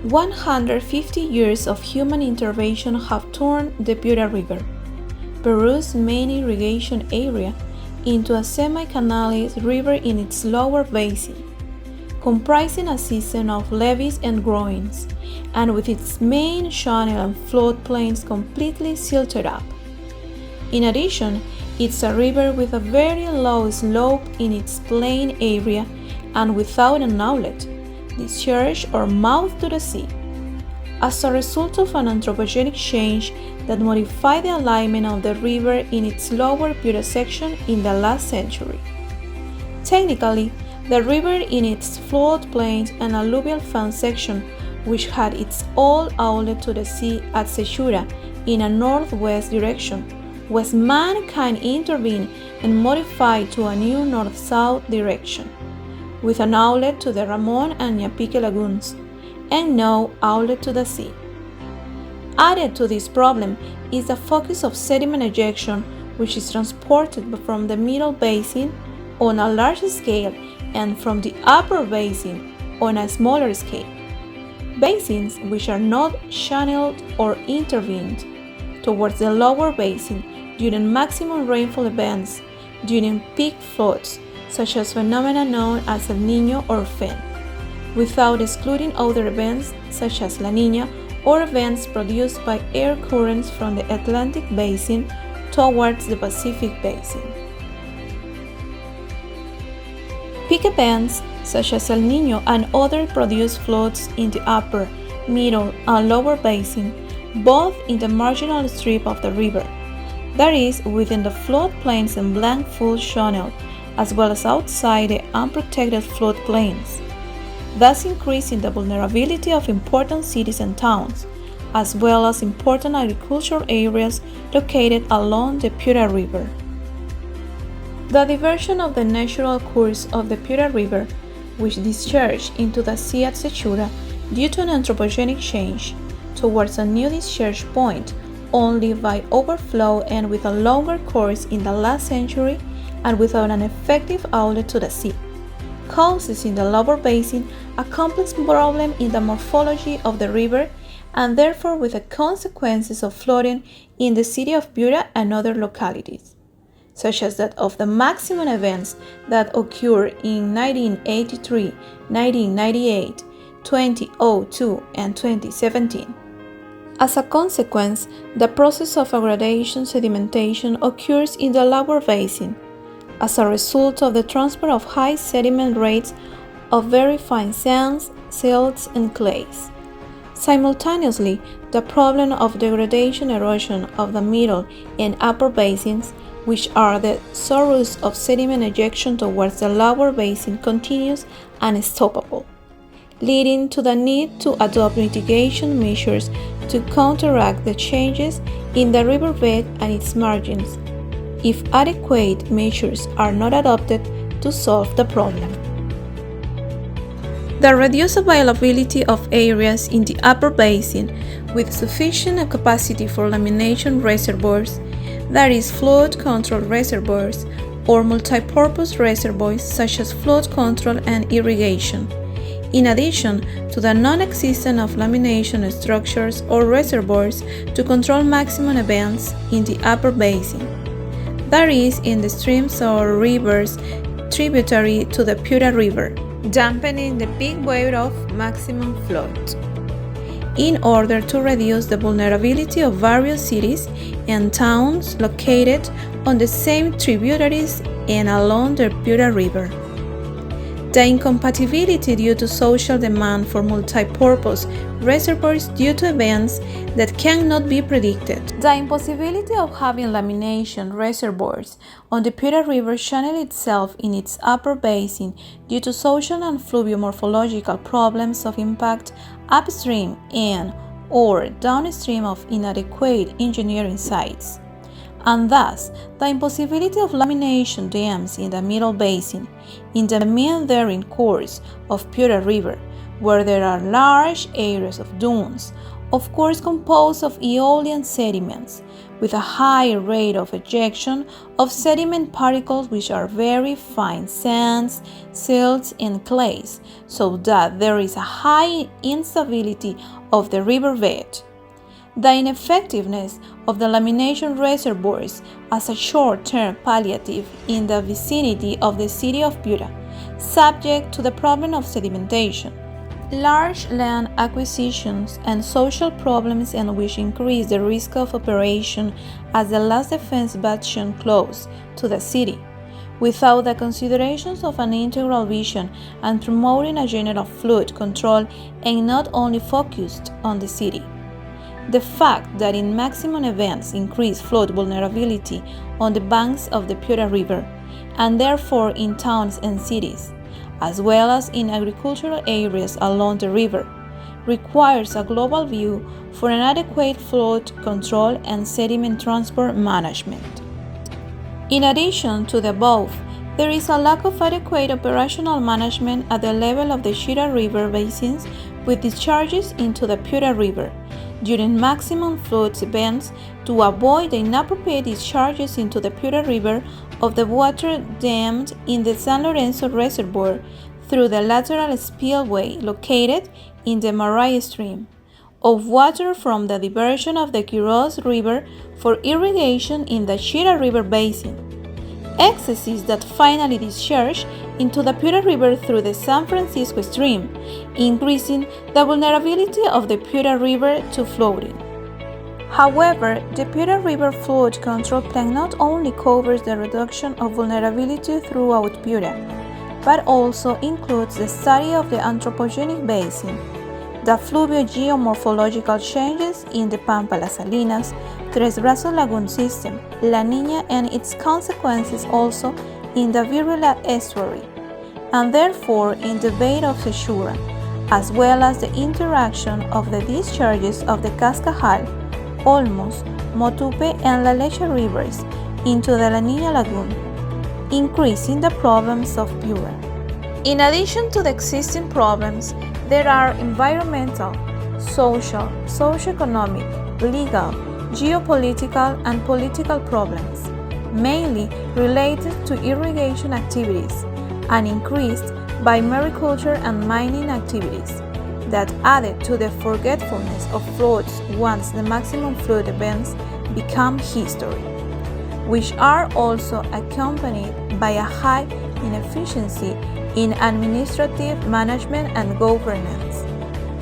150 years of human intervention have turned the Piura River, Peru's main irrigation area, into a semi-canalized river in its lower basin, comprising a system of levees and groins, and with its main channel and floodplains completely silted up. In addition, it's a river with a very low slope in its plain area and without an outlet, discharge or mouth to the sea. As a result of an anthropogenic change that modified the alignment of the river in its lower Piura section in the last century. Technically, the river in its floodplains and alluvial fan section, which had its old outlet to the sea at Piura in a northwest direction, was mankind intervened and modified to a new north-south direction, with an outlet to the Ramon and Ñapique lagoons, and no outlet to the sea. Added to this problem is the focus of sediment ejection, which is transported from the middle basin on a large scale and from the upper basin on a smaller scale. Basins which are not channeled or intervened towards the lower basin during maximum rainfall events, during peak floods, such as phenomena known as El Niño or FEN, without excluding other events such as La Niña or events produced by air currents from the Atlantic Basin towards the Pacific Basin. Peak events such as El Niño and other produced floods in the upper, middle, and lower basin, both in the marginal strip of the river, that is, within the floodplains and blank flood channel, as well as outside the unprotected floodplains, thus increasing the vulnerability of important cities and towns, as well as important agricultural areas located along the Piura River. The diversion of the natural course of the Piura River, which discharged into the sea at Piura due to an anthropogenic change, towards a new discharge point only by overflow and with a longer course in the last century and without an effective outlet to the sea, causes in the lower basin a complex problem in the morphology of the river and therefore with the consequences of flooding in the city of Piura and other localities, such as that of the maximum events that occurred in 1983, 1998, 2002, and 2017. As a consequence, the process of aggradation sedimentation occurs in the lower basin as a result of the transfer of high sediment rates of very fine sands, silts, and clays. Simultaneously, the problem of degradation erosion of the middle and upper basins, which are the source of sediment ejection towards the lower basin, continues unstoppable, leading to the need to adopt mitigation measures to counteract the changes in the riverbed and its margins, if adequate measures are not adopted to solve the problem. The reduced availability of areas in the upper basin with sufficient capacity for lamination reservoirs, that is, flood control reservoirs, or multipurpose reservoirs such as flood control and irrigation, in addition to the non-existence of lamination structures or reservoirs to control maximum events in the upper basin, that is, in the streams or rivers tributary to the Piura River, dampening the peak wave of maximum flood, in order to reduce the vulnerability of various cities and towns located on the same tributaries and along the Piura River. The incompatibility due to social demand for multipurpose reservoirs due to events that cannot be predicted. The impossibility of having lamination reservoirs on the Piura River channel itself in its upper basin due to social and fluvio-morphological problems of impact upstream and or downstream of inadequate engineering sites, and thus the impossibility of lamination dams in the middle basin, in the meandering course of Piura River, where there are large areas of dunes, of course composed of aeolian sediments, with a high rate of ejection of sediment particles which are very fine sands, silts, and clays, so that there is a high instability of the riverbed. The ineffectiveness of the lamination reservoirs as a short-term palliative in the vicinity of the city of Piura, subject to the problem of sedimentation. Large land acquisitions and social problems and which increase the risk of operation as the last defense bastion close to the city, without the considerations of an integral vision and promoting a general flood control and not only focused on the city. The fact that in maximum events increase flood vulnerability on the banks of the Piura River, and therefore in towns and cities, as well as in agricultural areas along the river, requires a global view for an adequate flood control and sediment transport management. In addition to the above, there is a lack of adequate operational management at the level of the Shira River basins with discharges into the Piura River during maximum flood events to avoid the inappropriate discharges into the Piura River of the water dammed in the San Lorenzo Reservoir through the lateral spillway located in the Marai stream, of water from the diversion of the Quiros River for irrigation in the Shira River basin, excesses that finally discharge into the Piura River through the San Francisco stream, increasing the vulnerability of the Piura River to flooding. However, the Piura River Flood Control Plan not only covers the reduction of vulnerability throughout Piura, but also includes the study of the anthropogenic basin, the fluvio-geomorphological changes in the Pampa Las Salinas, Tres Brazos Lagoon system, La Niña and its consequences also in the Virula estuary, and therefore in the Bay of Sechura, as well as the interaction of the discharges of the Cascajal, Olmos, Motupe and La Leche rivers into the La Niña Lagoon, increasing the problems of Piura. In addition to the existing problems, there are environmental, social, socioeconomic, legal, geopolitical and political problems, mainly related to irrigation activities and increased by mariculture and mining activities, that added to the forgetfulness of floods once the maximum flood events become history, which are also accompanied by a high inefficiency in administrative management and governance,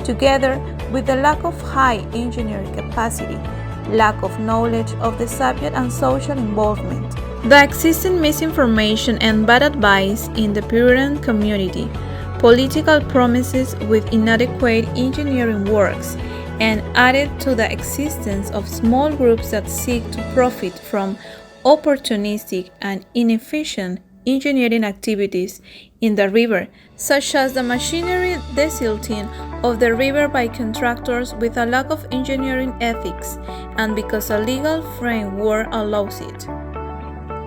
together with the lack of high engineering capacity, lack of knowledge of the subject and social involvement, the existing misinformation and bad advice in the Piuran community, political promises with inadequate engineering works, and added to the existence of small groups that seek to profit from opportunistic and inefficient engineering activities in the river, such as the machinery desilting of the river by contractors with a lack of engineering ethics and because a legal framework allows it,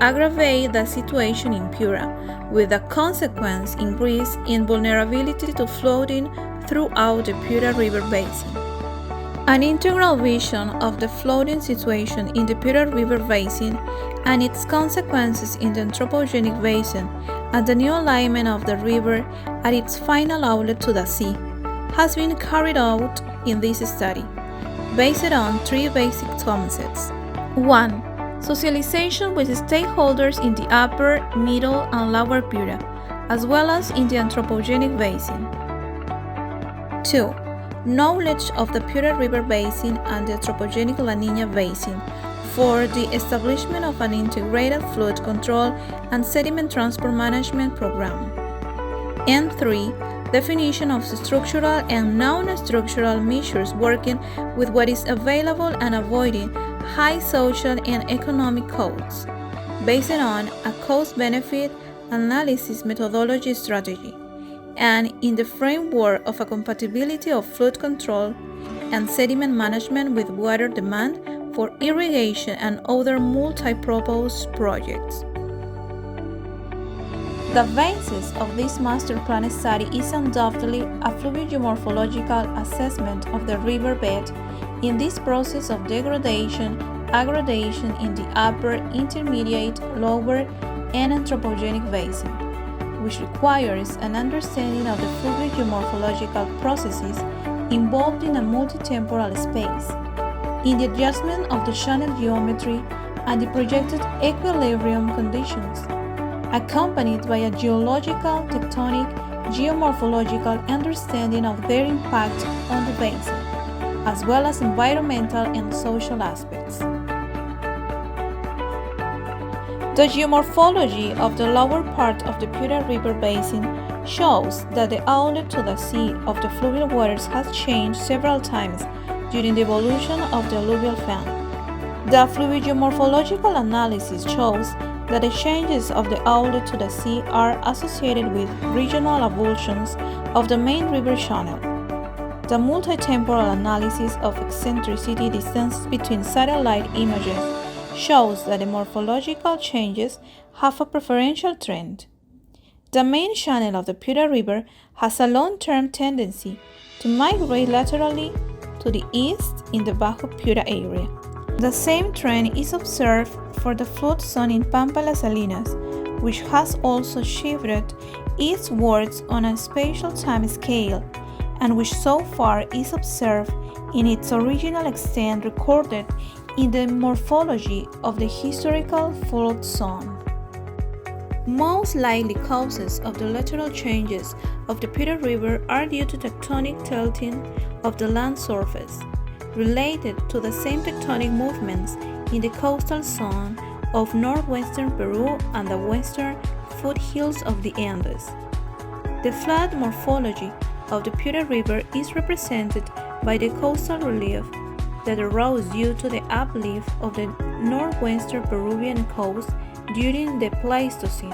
aggravate the situation in Piura, with the consequence increase in vulnerability to flooding throughout the Piura River basin. An integral vision of the flooding situation in the Piura River basin and its consequences in the anthropogenic basin and the new alignment of the river at its final outlet to the sea has been carried out in this study, based on three basic concepts. 1. Socialization with stakeholders in the upper, middle, and lower Piura, as well as in the anthropogenic basin. 2. Knowledge of the Piura River basin and the anthropogenic La Niña basin for the establishment of an integrated flood control and sediment transport management program. And 3. Definition of structural and non-structural measures working with what is available and avoiding high social and economic costs, based on a cost-benefit analysis methodology strategy, and in the framework of a compatibility of flood control and sediment management with water demand for irrigation and other multi-purpose projects. The basis of this master plan study is undoubtedly a fluvio-geomorphological assessment of the riverbed In this process of degradation, aggradation in the upper, intermediate, lower, and anthropogenic basin, which requires an understanding of the fluid geomorphological processes involved in a multi-temporal space, in the adjustment of the channel geometry and the projected equilibrium conditions, accompanied by a geological, tectonic, geomorphological understanding of their impact on the basin, as well as environmental and social aspects. The geomorphology of the lower part of the Piura River basin shows that the outlet to the sea of the fluvial waters has changed several times during the evolution of the alluvial fan. The fluviogeomorphological analysis shows that the changes of the outlet to the sea are associated with regional avulsions of the main river channel. The multi-temporal analysis of eccentricity distances between satellite images shows that the morphological changes have a preferential trend. The main channel of the Piura River has a long-term tendency to migrate laterally to the east in the Bajo Piura area. The same trend is observed for the flood zone in Pampa Las Salinas, which has also shifted eastwards on a spatial time scale, and which so far is observed in its original extent recorded in the morphology of the historical flood zone. Most likely causes of the lateral changes of the Piura River are due to tectonic tilting of the land surface, related to the same tectonic movements in the coastal zone of northwestern Peru and the western foothills of the Andes. The flat morphology of the Piura River is represented by the coastal relief that arose due to the uplift of the northwestern Peruvian coast during the Pleistocene,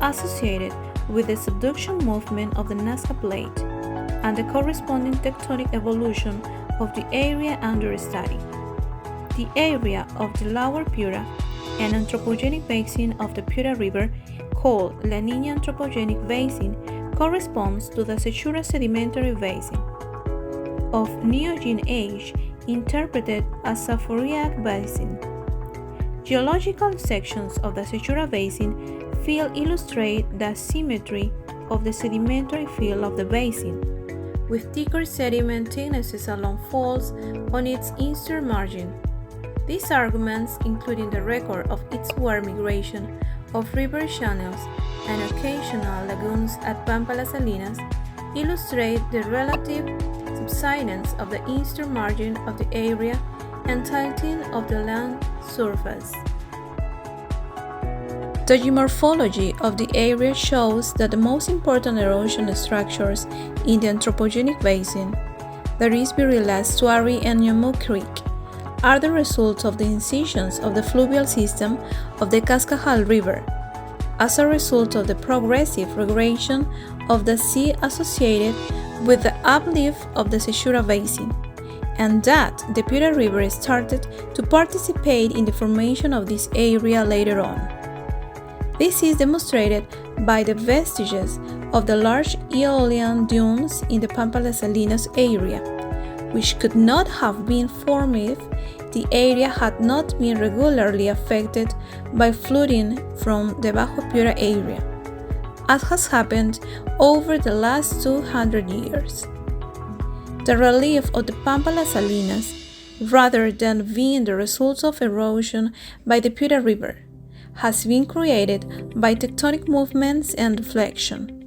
associated with the subduction movement of the Nazca Plate and the corresponding tectonic evolution of the area under study. The area of the lower Piura and anthropogenic basin of the Piura River, called La Niña anthropogenic basin, corresponds to the Sechura sedimentary basin of Neogene age, interpreted as a Fourier basin. Geological sections of the Sechura basin field illustrate the symmetry of the sedimentary field of the basin, with thicker sediment thicknesses along faults on its eastern margin. These arguments, including the record of its wide migration of river channels and occasional lagoons at Pampa Las Salinas, illustrate the relative subsidence of the eastern margin of the area and tilting of the land surface. The geomorphology of the area shows that the most important erosion structures in the anthropogenic basin, that is Birila, Estuary, and Yamu Creek, are the result of the incisions of the fluvial system of the Cascajal River, as a result of the progressive regression of the sea associated with the uplift of the Sechura basin, and that the Piura River started to participate in the formation of this area later on. This is demonstrated by the vestiges of the large Aeolian dunes in the Pampa Las Salinas area, which could not have been formed if the area had not been regularly affected by flooding from the Bajo Piura area, as has happened over the last 200 years. The relief of the Pampa Las Salinas, rather than being the result of erosion by the Piura River, has been created by tectonic movements and deflection.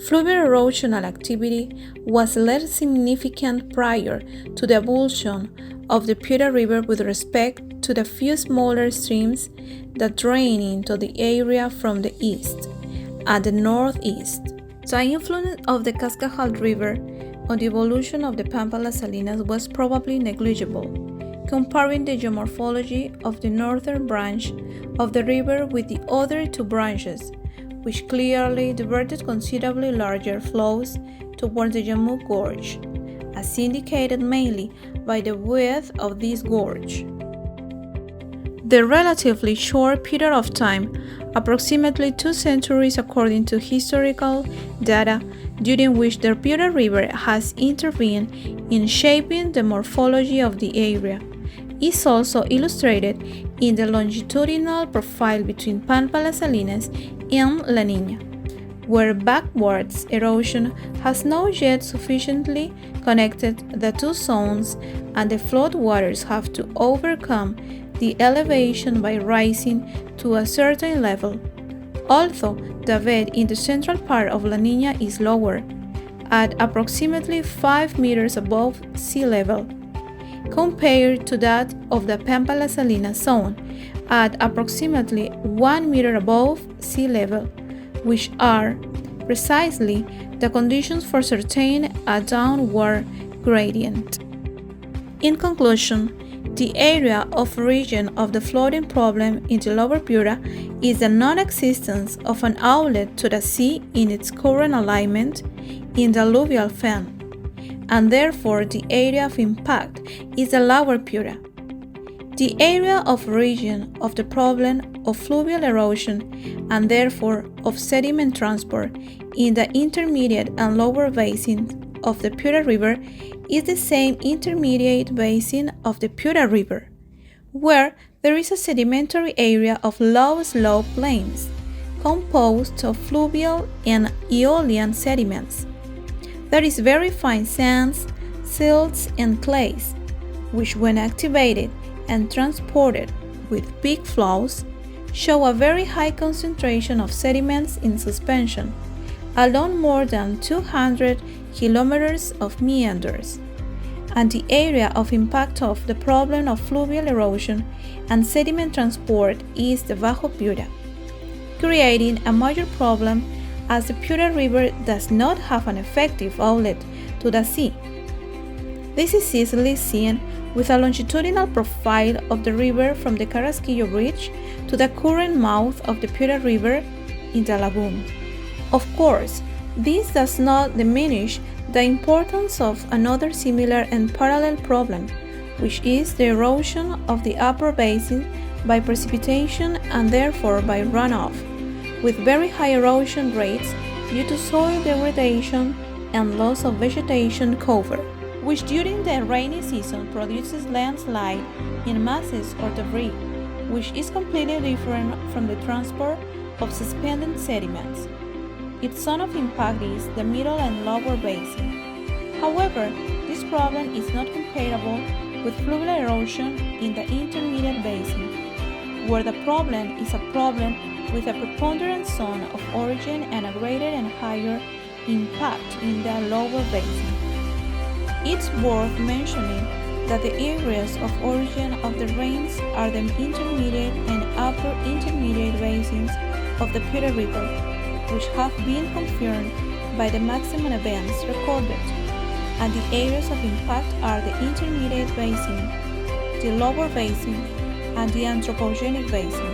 Fluvial erosional activity was less significant prior to the avulsion of the Piura River with respect to the few smaller streams that drain into the area from the east and the northeast. The influence of the Cascajal River on the evolution of the Pampa Las Salinas was probably negligible, comparing the geomorphology of the northern branch of the river with the other two branches, which clearly diverted considerably larger flows towards the Yamu Gorge, as indicated mainly by the width of this gorge. The relatively short period of time, approximately 2 centuries according to historical data, during which the Piura River has intervened in shaping the morphology of the area, is also illustrated in the longitudinal profile between Pampa Las Salinas and La Niña, where backwards erosion has not yet sufficiently connected the two zones and the floodwaters have to overcome the elevation by rising to a certain level, although the bed in the central part of La Niña is lower, at approximately 5 meters above sea level, compared to that of the Pampa Las Salinas zone, at approximately 1 meter above sea level, which are precisely the conditions for sustaining a downward gradient. In conclusion, the area of origin of the flooding problem in the Lower Piura is the non-existence of an outlet to the sea in its current alignment in the alluvial fan, and therefore the area of impact is the Lower Piura. The area of origin of the problem of fluvial erosion and therefore of sediment transport in the intermediate and lower basins of the Piura River is the same intermediate basin of the Piura River, where there is a sedimentary area of low slope plains, composed of fluvial and aeolian sediments. There is very fine sands, silts, and clays, which when activated and transported with peak flows, show a very high concentration of sediments in suspension along more than 200 kilometers of meanders, and the area of impact of the problem of fluvial erosion and sediment transport is the Bajo Piura, creating a major problem as the Piura River does not have an effective outlet to the sea. This is easily seen with a longitudinal profile of the river from the Carrasquillo Bridge to the current mouth of the Piura River in the lagoon. Of course, this does not diminish the importance of another similar and parallel problem, which is the erosion of the upper basin by precipitation and therefore by runoff, with very high erosion rates due to soil degradation and loss of vegetation cover, which during the rainy season produces landslide in masses or debris, which is completely different from the transport of suspended sediments. Its zone of impact is the middle and lower basin. However, this problem is not comparable with fluvial erosion in the intermediate basin, where the problem is a problem with a preponderant zone of origin and a greater and higher impact in the lower basin. It's worth mentioning that the areas of origin of the rains are the intermediate and upper intermediate basins of the Piura River, which have been confirmed by the maximum events recorded, and the areas of impact are the intermediate basin, the lower basin, and the anthropogenic basin.